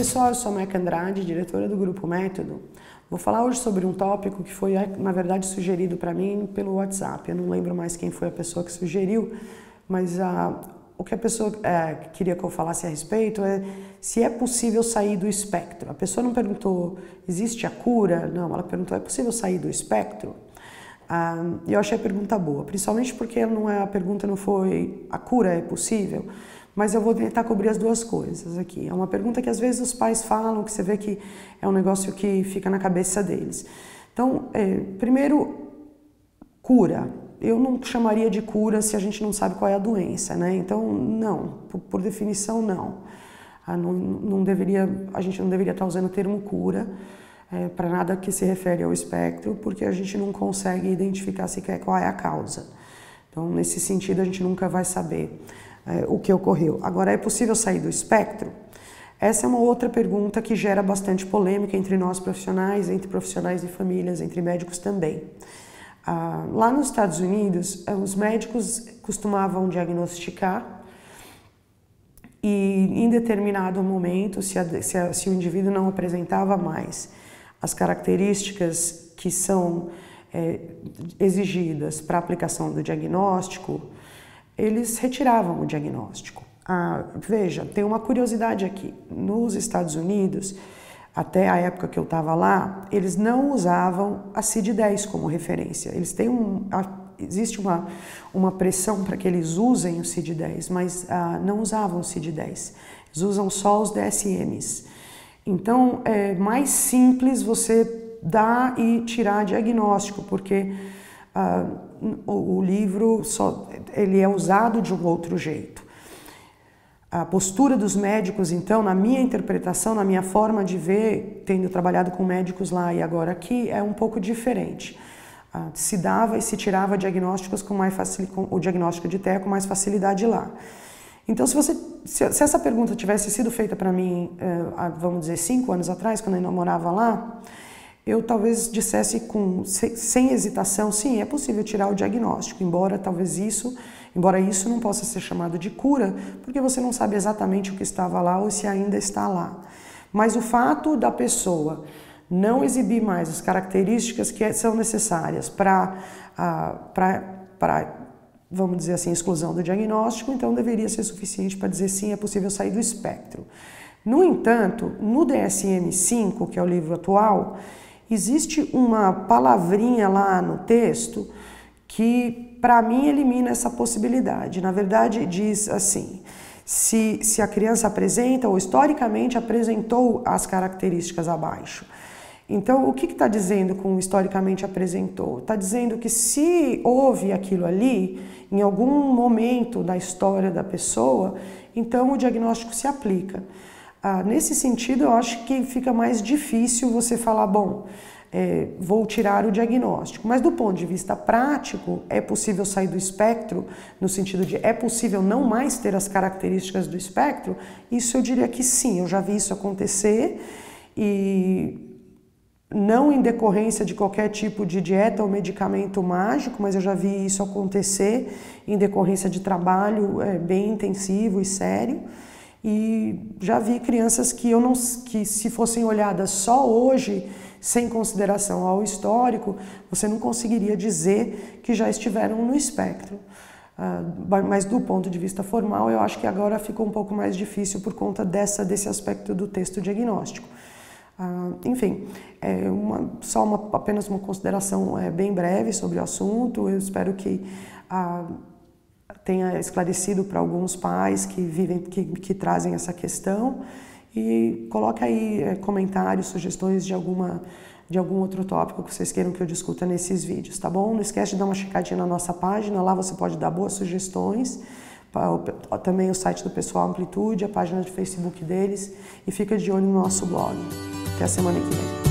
pessoal, eu sou a Meca Andrade, diretora do Grupo Método. Vou falar hoje sobre um tópico que foi, na verdade, sugerido para mim pelo WhatsApp. Eu não lembro mais quem foi a pessoa que sugeriu, mas o que a pessoa queria que eu falasse a respeito é se é possível sair do espectro. A pessoa não perguntou, existe a cura? Não, ela perguntou, é possível sair do espectro? E eu achei a pergunta boa, principalmente porque a pergunta não foi a cura é possível, mas eu vou tentar cobrir as duas coisas aqui. É uma pergunta que às vezes os pais falam, que você vê que é um negócio que fica na cabeça deles. Então, primeiro, cura. Eu não chamaria de cura se a gente não sabe qual é a doença, né? Então, não, por definição, não. A gente não deveria estar usando o termo cura para nada que se refere ao espectro, porque a gente não consegue identificar sequer qual é a causa. Então, nesse sentido, a gente nunca vai saber o que ocorreu. Agora, é possível sair do espectro? Essa é uma outra pergunta que gera bastante polêmica entre nós profissionais, entre profissionais de famílias, entre médicos também. Lá nos Estados Unidos, os médicos costumavam diagnosticar e, em determinado momento, se o indivíduo não apresentava mais as características que são exigidas para a aplicação do diagnóstico, eles retiravam o diagnóstico. Veja, tem uma curiosidade aqui. Nos Estados Unidos, até a época que eu estava lá, eles não usavam a CID-10 como referência. Eles têm existe uma pressão para que eles usem o CID-10, mas não usavam o CID-10. Eles usam só os DSMs. Então, é mais simples você dar e tirar diagnóstico, porque o livro ele é usado de um outro jeito. A postura dos médicos, então, na minha interpretação, na minha forma de ver, tendo trabalhado com médicos lá e agora aqui, é um pouco diferente. Se dava e se tirava diagnósticos o diagnóstico de TEA com mais facilidade lá. Então, se essa pergunta tivesse sido feita para mim, vamos dizer, 5 anos atrás, quando eu ainda morava lá, eu talvez dissesse sem hesitação, sim, é possível tirar o diagnóstico, embora isso não possa ser chamado de cura, porque você não sabe exatamente o que estava lá ou se ainda está lá. Mas o fato da pessoa não exibir mais as características que são necessárias para, vamos dizer assim, exclusão do diagnóstico, então deveria ser suficiente para dizer sim, é possível sair do espectro. No entanto, no DSM-5, que é o livro atual, existe uma palavrinha lá no texto que, para mim, elimina essa possibilidade. Na verdade, diz assim, se a criança apresenta ou historicamente apresentou as características abaixo. Então, o que está dizendo com historicamente apresentou? Está dizendo que se houve aquilo ali, em algum momento da história da pessoa, então o diagnóstico se aplica. Nesse sentido, eu acho que fica mais difícil você falar, bom, vou tirar o diagnóstico. Mas do ponto de vista prático, é possível sair do espectro, no sentido de é possível não mais ter as características do espectro? Isso eu diria que sim, eu já vi isso acontecer e não em decorrência de qualquer tipo de dieta ou medicamento mágico, mas eu já vi isso acontecer em decorrência de trabalho bem intensivo e sério. E já vi crianças que se fossem olhadas só hoje, sem consideração ao histórico, você não conseguiria dizer que já estiveram no espectro. Mas do ponto de vista formal, eu acho que agora ficou um pouco mais difícil por conta desse aspecto do texto diagnóstico. Enfim, apenas uma consideração bem breve sobre o assunto. Eu espero que tenha esclarecido para alguns pais que trazem essa questão, e coloque aí comentários, sugestões de algum outro tópico que vocês queiram que eu discuta nesses vídeos, tá bom? Não esquece de dar uma checadinha na nossa página, lá você pode dar boas sugestões, também o site do Pessoal Amplitude, a página de Facebook deles, e fica de olho no nosso blog. Até a semana que vem.